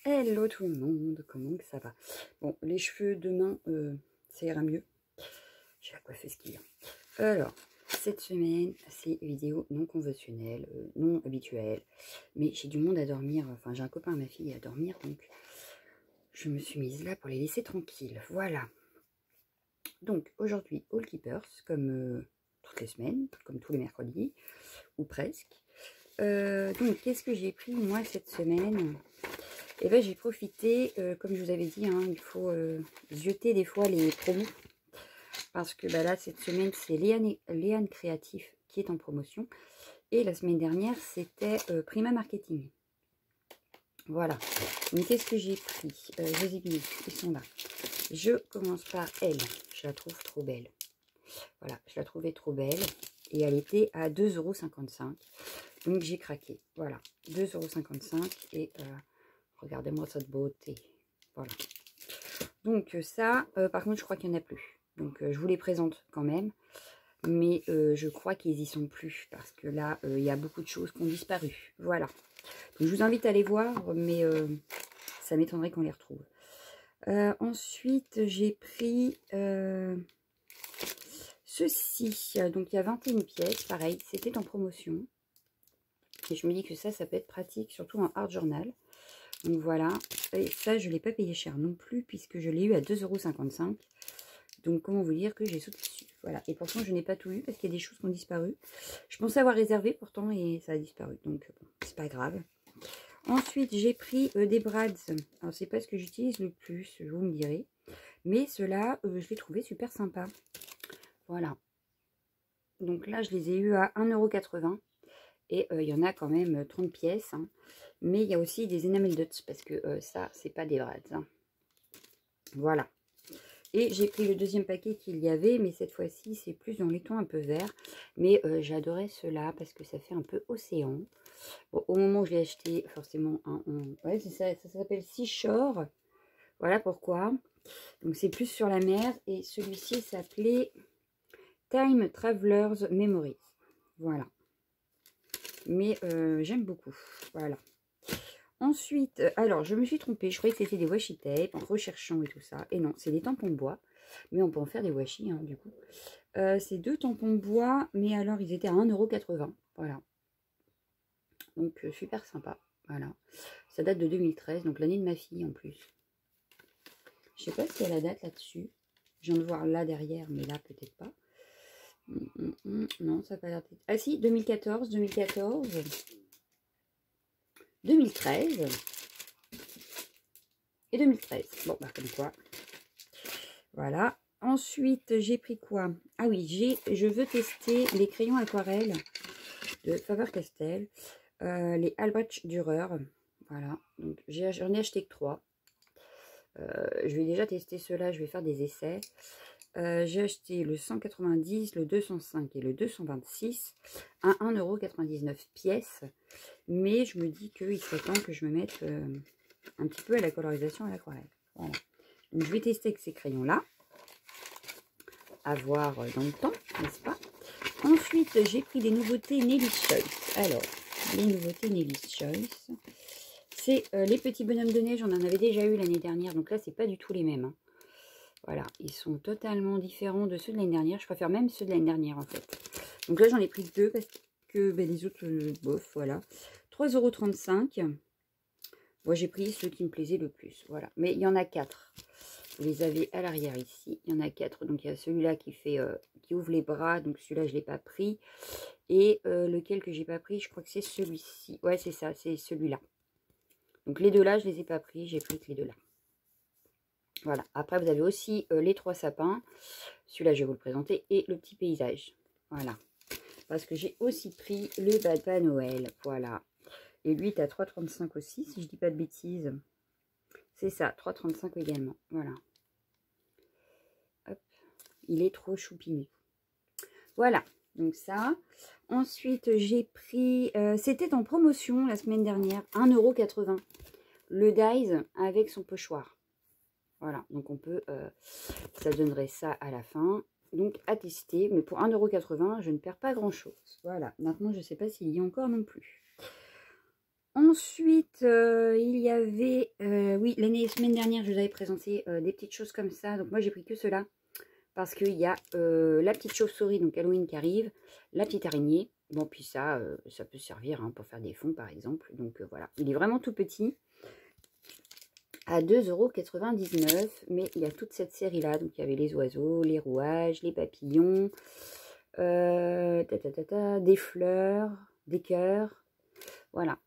Hello tout le monde, comment que ça va? Bon, les cheveux demain, ça ira mieux. J'ai la coiffeuse qui vient. Alors, cette semaine, c'est vidéo non conventionnelle, non habituelle. Mais j'ai du monde à dormir, enfin j'ai un copain et ma fille à dormir, donc je me suis mise là pour les laisser tranquilles. Voilà. Donc aujourd'hui, All Keepers, comme toutes les semaines, comme tous les mercredis, ou presque. Donc, qu'est-ce que j'ai pris moi cette semaine? Et bien j'ai profité, comme je vous avais dit, hein, il faut zioter des fois les promos. Parce que bah, là, cette semaine, c'est Léane Créatif qui est en promotion. Et la semaine dernière, c'était Prima Marketing. Voilà. Donc qu'est-ce que j'ai pris? Je les ai mis, ils sont là. Je commence par elle. Je la trouve trop belle. Voilà, je la trouvais trop belle. Et elle était à 2,55 €. Donc j'ai craqué. Voilà, 2,55 €. Et regardez-moi cette beauté. Voilà. Donc ça, par contre, je crois qu'il n'y en a plus. Donc je vous les présente quand même. Mais je crois qu'ils y sont plus. Parce que là, il y a beaucoup de choses qui ont disparu. Voilà. Donc, je vous invite à les voir. Mais ça m'étonnerait qu'on les retrouve. Ensuite, j'ai pris ceci. Donc il y a 21 pièces. Pareil, c'était en promotion. Et je me dis que ça peut être pratique. Surtout en art journal. Donc voilà, et ça je ne l'ai pas payé cher non plus puisque je l'ai eu à 2,55 €. Donc comment vous dire que j'ai sauté dessus. Voilà, et pourtant je n'ai pas tout eu parce qu'il y a des choses qui ont disparu. Je pensais avoir réservé pourtant et ça a disparu. Donc bon, c'est pas grave. Ensuite j'ai pris des Brads. Alors c'est pas ce que j'utilise le plus, vous me direz. Mais ceux-là, je les trouvais super sympas. Voilà. Donc là je les ai eu à 1,80 €. Et il y en a quand même 30 pièces. Hein. Mais il y a aussi des enamel dots parce que ça, c'est pas des brads. Hein. Voilà. Et j'ai pris le deuxième paquet qu'il y avait, mais cette fois-ci, c'est plus dans les tons un peu verts. Mais j'adorais ceux-là parce que ça fait un peu océan. Bon, au moment où je l'ai acheté, forcément, ouais, c'est ça, ça s'appelle Seashore. Voilà pourquoi. Donc c'est plus sur la mer. Et celui-ci s'appelait Time Travelers Memories. Voilà. Mais j'aime beaucoup. Voilà. Ensuite, alors je me suis trompée. Je croyais que c'était des washi tape en recherchant et tout ça. Et non, c'est des tampons bois. Mais on peut en faire des washi, hein, du coup. C'est 2 tampons bois. Mais alors, ils étaient à 1,80 €. Voilà. Donc, super sympa. Voilà. Ça date de 2013. Donc, l'année de ma fille en plus. Je sais pas s'il y a la date là-dessus. Je viens de voir là derrière. Mais là, peut-être pas. Non, ça n'a pas l'air d'être... Ah si, 2014, 2014... 2013 et 2013. Bon, bah comme quoi. Voilà. Ensuite, j'ai pris quoi? Ah oui, je veux tester les crayons aquarelles de Faber-Castell. Les Albrecht Dürer. Voilà. Donc, j'en ai acheté que 3. Je vais déjà tester ceux-là. Je vais faire des essais. J'ai acheté le 190, le 205 et le 226 à 1,99 € pièce. Mais je me dis qu'il serait temps que je me mette un petit peu à la colorisation à l'aquarelle. Voilà. Donc je vais tester avec ces crayons-là. À voir dans le temps, n'est-ce pas? Ensuite, j'ai pris des nouveautés Nelly's Choice. Alors, les nouveautés Nelly's Choice, c'est les petits bonhommes de neige. On en avait déjà eu l'année dernière. Donc là, c'est pas du tout les mêmes. Hein. Voilà, ils sont totalement différents de ceux de l'année dernière. Je préfère même ceux de l'année dernière, en fait. Donc là, j'en ai pris 2 parce que ben, les autres, bof, voilà. 3,35 €. Moi, j'ai pris ceux qui me plaisaient le plus. Voilà. Mais il y en a 4. Vous les avez à l'arrière ici. Il y en a 4. Donc, il y a celui-là qui fait, qui ouvre les bras. Donc, celui-là, je ne l'ai pas pris. Et lequel que j'ai pas pris, je crois que c'est celui-ci. Ouais, c'est ça. C'est celui-là. Donc, les deux là, je ne les ai pas pris. J'ai pris que les deux là. Voilà. Après, vous avez aussi les 3 sapins. Celui-là, je vais vous le présenter. Et le petit paysage. Voilà. Parce que j'ai aussi pris le Papa Noël. Voilà. Et lui est à 3,35 aussi, si je dis pas de bêtises. C'est ça, 3,35 également. Voilà. Hop. Il est trop choupinou. Voilà. Donc ça. Ensuite, j'ai pris... c'était en promotion la semaine dernière. 1,80 €. Le Dies avec son pochoir. Voilà. Donc on peut... ça donnerait ça à la fin. Donc à tester. Mais pour 1,80 €, je ne perds pas grand-chose. Voilà. Maintenant, je ne sais pas s'il y a encore non plus. Ensuite, il y avait oui, semaine dernière, je vous avais présenté des petites choses comme ça. Donc moi, j'ai pris que cela. Parce qu'il y a la petite chauve-souris, donc Halloween qui arrive, la petite araignée. Bon, puis ça, ça peut servir hein, pour faire des fonds, par exemple. Donc voilà, il est vraiment tout petit. À 2,99 €. Mais il y a toute cette série-là. Donc il y avait les oiseaux, les rouages, les papillons, des fleurs, des cœurs. Voilà.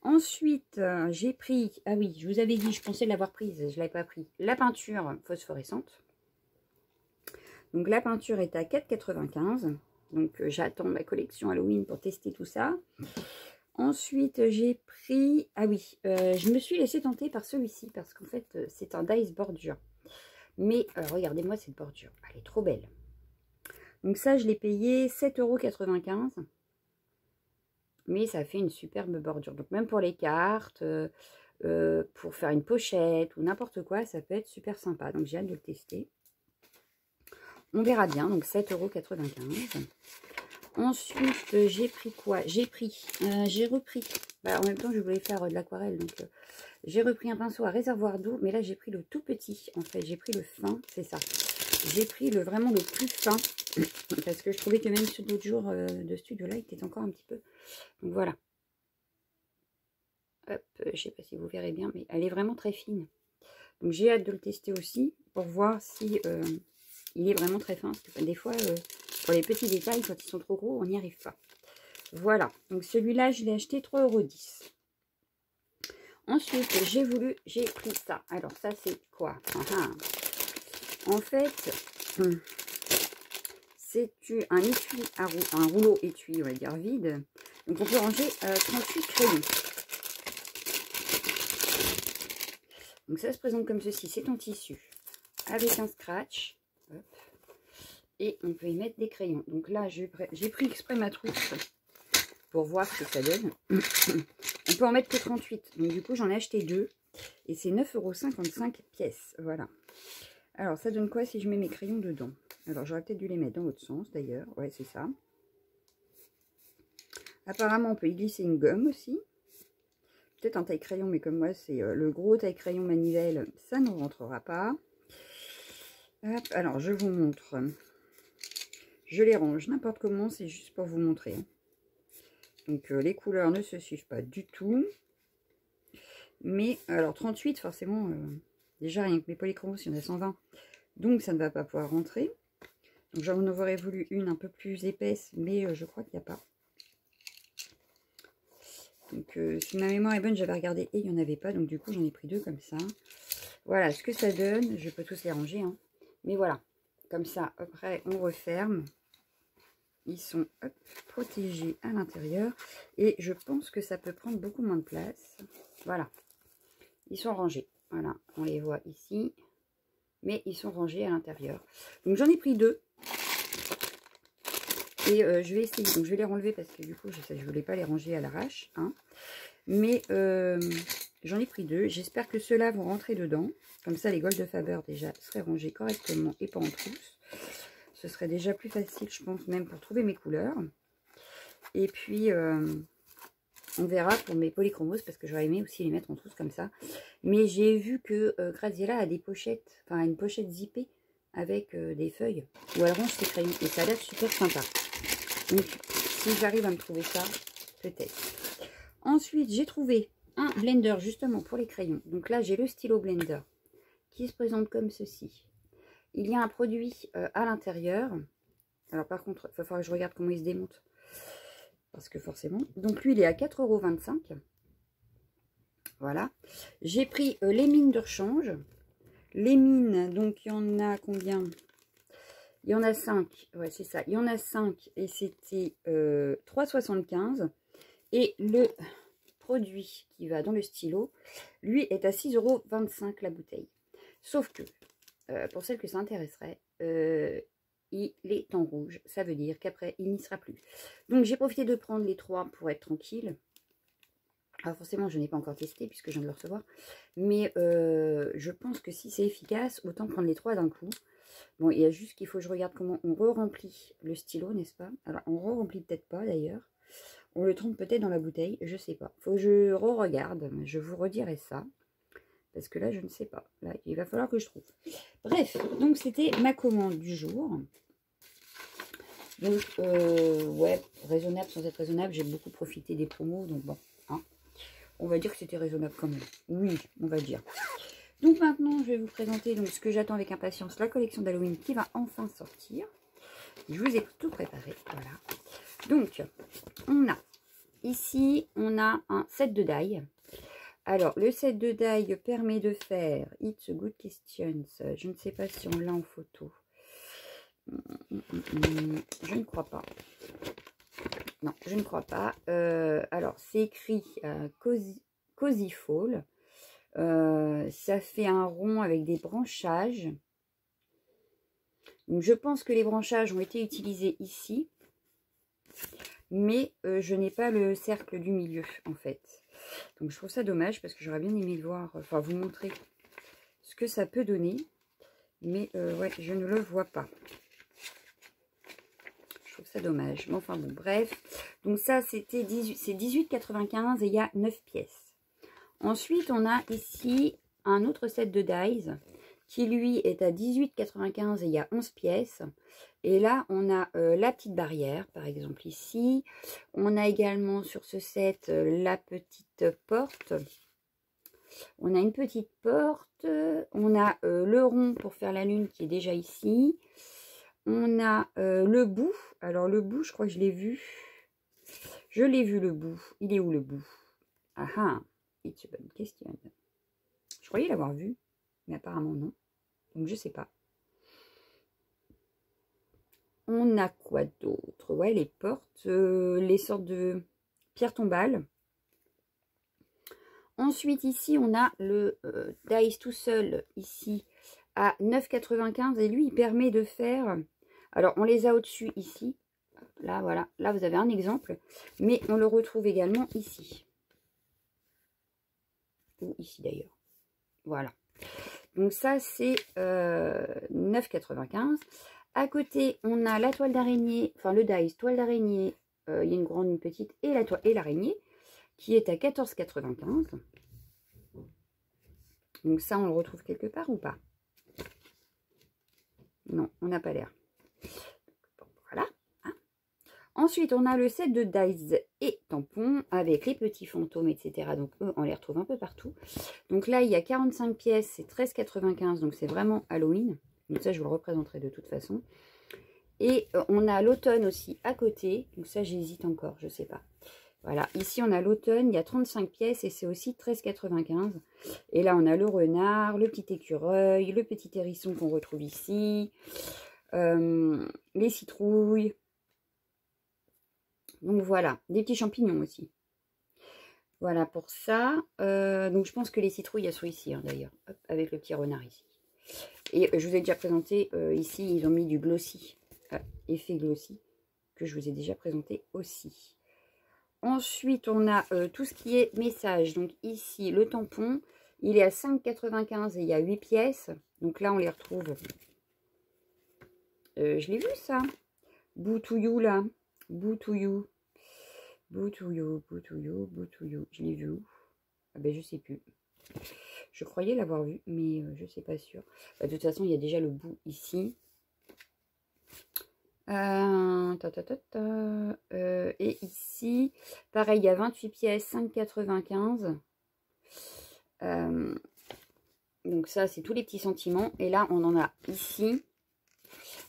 Ensuite, j'ai pris, ah oui, je vous avais dit, je pensais l'avoir prise, je ne l'avais pas pris, la peinture phosphorescente. Donc la peinture est à 4,95 €. Donc j'attends ma collection Halloween pour tester tout ça. Ensuite, j'ai pris, ah oui, je me suis laissée tenter par celui-ci parce qu'en fait, c'est un dice bordure. Mais regardez-moi cette bordure, elle est trop belle. Donc ça, je l'ai payé 7,95 €. Mais ça fait une superbe bordure. Donc même pour les cartes, pour faire une pochette ou n'importe quoi, ça peut être super sympa. Donc j'ai hâte de le tester. On verra bien. Donc 7,95 €. Ensuite, j'ai pris quoi? J'ai repris. Bah, en même temps, je voulais faire de l'aquarelle. Donc j'ai repris un pinceau à réservoir d'eau. Mais là, j'ai pris le tout petit. En fait, j'ai pris le fin. C'est ça. J'ai pris vraiment le plus fin. Parce que je trouvais que même ceux d'autres jours de studio là, il était encore un petit peu. Donc voilà. Hop, je sais pas si vous verrez bien, mais elle est vraiment très fine. Donc j'ai hâte de le tester aussi pour voir si il est vraiment très fin. Parce que des fois, pour les petits détails, quand ils sont trop gros, on n'y arrive pas. Voilà. Donc celui-là, je l'ai acheté 3,10 €. Ensuite, j'ai pris ça. Alors ça, c'est quoi? En fait, c'est un étui, un rouleau étui, on va dire vide. Donc on peut ranger 38 crayons. Donc ça se présente comme ceci, c'est en tissu avec un scratch. Hop. Et on peut y mettre des crayons. Donc là, j'ai pris exprès ma trousse pour voir ce que ça donne. On peut en mettre que 38. Donc du coup, j'en ai acheté 2. Et c'est 9,55 € pièce. Voilà. Alors, ça donne quoi si je mets mes crayons dedans? Alors, j'aurais peut-être dû les mettre dans l'autre sens d'ailleurs. Ouais, c'est ça. Apparemment, on peut y glisser une gomme aussi. Peut-être un taille-crayon, mais comme moi, c'est le gros taille-crayon manivelle, ça ne rentrera pas. Hop, alors, je vous montre. Je les range n'importe comment, c'est juste pour vous montrer. Donc, les couleurs ne se suivent pas du tout. Mais, alors, 38, forcément, déjà, rien que mes polychromos, il y en a 120. Donc, ça ne va pas pouvoir rentrer. Donc, j'en aurais voulu une un peu plus épaisse, mais je crois qu'il n'y a pas. Donc, si ma mémoire est bonne, j'avais regardé et il n'y en avait pas. Donc, du coup, j'en ai pris 2 comme ça. Voilà ce que ça donne. Je peux tous les ranger. Hein. Mais voilà. Comme ça, après, on referme. Ils sont hop, protégés à l'intérieur. Et je pense que ça peut prendre beaucoup moins de place. Voilà. Ils sont rangés. Voilà. On les voit ici. Mais ils sont rangés à l'intérieur. Donc, j'en ai pris 2. Et je vais essayer, donc je vais les renlever parce que du coup, je ne voulais pas les ranger à l'arrache. Hein. Mais j'en ai pris 2. J'espère que ceux-là vont rentrer dedans. Comme ça, les Gold Faber déjà seraient rangés correctement et pas en trousse. Ce serait déjà plus facile, je pense, même pour trouver mes couleurs. Et puis, on verra pour mes polychromos parce que j'aurais aimé aussi les mettre en trousse comme ça. Mais j'ai vu que Graziella a des pochettes, enfin une pochette zippée avec des feuilles où elle range ses crayons. Et ça a l'air super sympa. Donc, si j'arrive à me trouver ça, peut-être. Ensuite, j'ai trouvé un blender justement pour les crayons. Donc là, j'ai le stylo blender qui se présente comme ceci. Il y a un produit à l'intérieur. Alors par contre, il va falloir que je regarde comment il se démonte. Parce que forcément. Donc lui, il est à 4,25 €. Voilà. J'ai pris les mines de rechange. Les mines, donc il y en a combien? Il y en a 5, ouais c'est ça, il y en a 5 et c'était 3,75 €. Et le produit qui va dans le stylo, lui est à 6,25 € la bouteille. Sauf que, pour celles que ça intéresserait, il est en rouge. Ça veut dire qu'après, il n'y sera plus. Donc j'ai profité de prendre les 3 pour être tranquille. Alors forcément, je n'ai pas encore testé puisque je viens de le recevoir. Mais je pense que si c'est efficace, autant prendre les 3 d'un coup. Bon, il y a juste qu'il faut que je regarde comment on re-remplit le stylo, n'est-ce pas? Alors, on re-remplit peut-être pas, d'ailleurs. On le trompe peut-être dans la bouteille, je sais pas. Faut que je re-regarde, je vous redirai ça. Parce que là, je ne sais pas. Là, il va falloir que je trouve. Bref, donc c'était ma commande du jour. Donc, ouais, raisonnable sans être raisonnable. J'ai beaucoup profité des promos. Donc bon, hein, on va dire que c'était raisonnable quand même. Oui, on va dire. Donc maintenant, je vais vous présenter donc, ce que j'attends avec impatience, la collection d'Halloween qui va enfin sortir. Je vous ai tout préparé, voilà. Donc, on a, ici, on a un set de die. Alors, le set de die permet de faire It's a Good Questions. Je ne sais pas si on l'a en photo. Je ne crois pas. Non, je ne crois pas. Alors, c'est écrit Cozy Fall. Ça fait un rond avec des branchages. Donc, je pense que les branchages ont été utilisés ici. Mais je n'ai pas le cercle du milieu, en fait. Donc, je trouve ça dommage parce que j'aurais bien aimé le voir, enfin, vous montrer ce que ça peut donner. Mais, ouais, je ne le vois pas. Je trouve ça dommage. Mais enfin, bon, bref. Donc, ça, c'était 18,95 et il y a 9 pièces. Ensuite, on a ici un autre set de dies qui, lui, est à 18,95 et il y a 11 pièces. Et là, on a la petite barrière, par exemple, ici. On a également sur ce set la petite porte. On a une petite porte. On a le rond pour faire la lune qui est déjà ici. On a le bout. Alors, le bout, je crois que je l'ai vu. Je l'ai vu, le bout. Il est où, le bout? Ah ah, it's a bonne question. Je croyais l'avoir vu, mais apparemment non. Donc, je sais pas. On a quoi d'autre? Ouais, les portes, les sortes de pierres tombales. Ensuite, ici, on a le dice tout seul, ici, à 9,95. Et lui, il permet de faire... Alors, on les a au-dessus, ici. Là, voilà. Là, vous avez un exemple. Mais on le retrouve également ici. Ou ici, d'ailleurs. Voilà. Donc, ça, c'est 9,95. À côté, on a la toile d'araignée, enfin le dice, toile d'araignée, il y a une grande, une petite, et la toile et l'araignée, qui est à 14,95. Donc ça, on le retrouve quelque part ou pas? Non, on n'a pas l'air. Bon, voilà. Hein. Ensuite, on a le set de dice et tampons avec les petits fantômes, etc. Donc eux, on les retrouve un peu partout. Donc là, il y a 45 pièces, c'est 13,95. Donc c'est vraiment Halloween. Donc ça, je vous le représenterai de toute façon. Et on a l'automne aussi à côté. Donc ça, j'hésite encore, je sais pas. Voilà, ici on a l'automne, il y a 35 pièces et c'est aussi 13,95. Et là, on a le renard, le petit écureuil, le petit hérisson qu'on retrouve ici, les citrouilles. Donc voilà, des petits champignons aussi. Voilà pour ça. Donc je pense que les citrouilles, elles sont ici hein, d'ailleurs, avec le petit renard ici. Et je vous ai déjà présenté, ici, ils ont mis du glossy, effet glossy, que je vous ai déjà présenté aussi. Ensuite, on a tout ce qui est message. Donc ici, le tampon, il est à 5,95 et il y a 8 pièces. Donc là, on les retrouve. Je l'ai vu ça. Boo to you là. Boo to you. Boo to you, boo to you, boo to you. Je l'ai vu où? Ah ben, je sais plus. Je croyais l'avoir vu, mais je ne sais pas sûr. Bah, de toute façon, il y a déjà le bout ici. Et ici, pareil, il y a 28 pièces, 5,95. Donc ça, c'est tous les petits sentiments. Et là, on en a ici.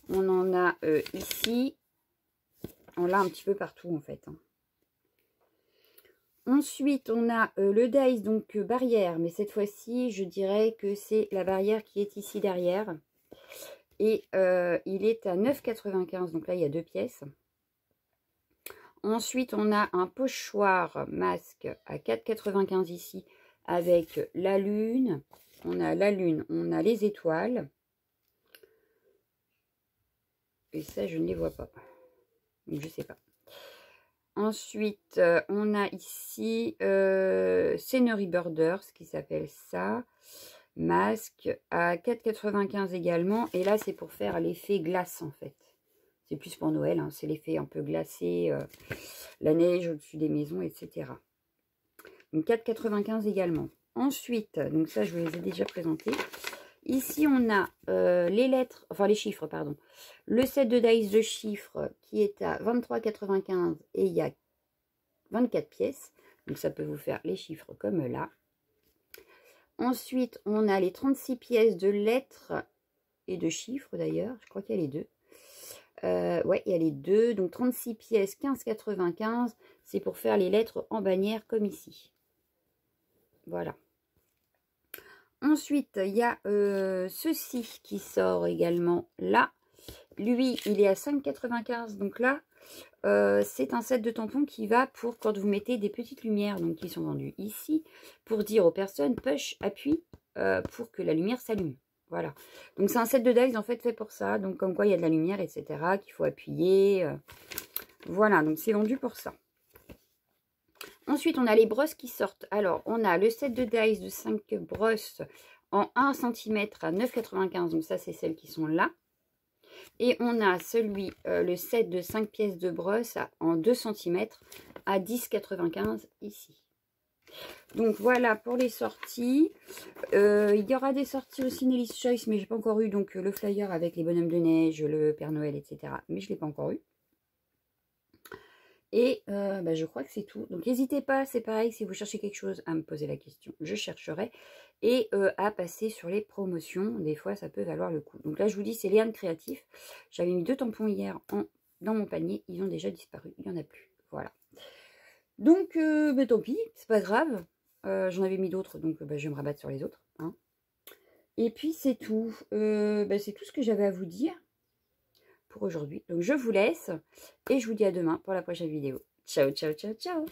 On en a ici. On l'a un petit peu partout, en fait. Hein. Ensuite, on a le dice, donc barrière. Mais cette fois-ci, je dirais que c'est la barrière qui est ici derrière. Et il est à 9,95. Donc là, il y a 2 pièces. Ensuite, on a un pochoir masque à 4,95 ici avec la lune. On a la lune, on a les étoiles. Et ça, je ne les vois pas. Donc, je ne sais pas. Ensuite, on a ici Scenery Borders qui s'appelle ça. Masque à 4,95 également. Et là, c'est pour faire l'effet glace en fait. C'est plus pour Noël. Hein. C'est l'effet un peu glacé. La neige au-dessus des maisons, etc. Donc 4,95 également. Ensuite, donc ça, je vous les ai déjà présentés. Ici, on a les lettres, enfin les chiffres, pardon. Le set de dice de chiffres qui est à 23,95 et il y a 24 pièces. Donc, ça peut vous faire les chiffres comme là. Ensuite, on a les 36 pièces de lettres et de chiffres d'ailleurs. Je crois qu'il y a les deux. Ouais, il y a les deux. Donc, 36 pièces, 15,95. C'est pour faire les lettres en bannière comme ici. Voilà. Ensuite, il y a ceci qui sort également là. Lui, il est à 5,95. Donc là, c'est un set de tampons qui va pour quand vous mettez des petites lumières, donc qui sont vendues ici, pour dire aux personnes, push, appuie, pour que la lumière s'allume. Voilà. Donc c'est un set de dice en fait fait pour ça. Donc comme quoi il y a de la lumière, etc. qu'il faut appuyer. Voilà, donc c'est vendu pour ça. Ensuite, on a les brosses qui sortent. Alors, on a le set de dice de 5 brosses en 1 cm à 9,95. Donc ça, c'est celles qui sont là. Et on a celui, le set de 5 pièces de brosse en 2 cm à 10,95 ici. Donc voilà pour les sorties. Il y aura des sorties aussi Nelly's Choice, mais j'ai pas encore eu donc le flyer avec les bonhommes de neige, le Père Noël, etc. Mais je ne l'ai pas encore eu. Et je crois que c'est tout. Donc n'hésitez pas, c'est pareil, si vous cherchez quelque chose, à me poser la question. Je chercherai. Et à passer sur les promotions. Des fois, ça peut valoir le coup. Donc là, je vous dis, c'est Léane Créatif. J'avais mis 2 tampons hier dans mon panier. Ils ont déjà disparu. Il n'y en a plus. Voilà. Donc, tant pis, c'est pas grave. J'en avais mis d'autres, donc je vais me rabattre sur les autres. Hein. Et puis, c'est tout. C'est tout ce que j'avais à vous dire pour aujourd'hui. Donc je vous laisse et je vous dis à demain pour la prochaine vidéo. Ciao, ciao, ciao, ciao.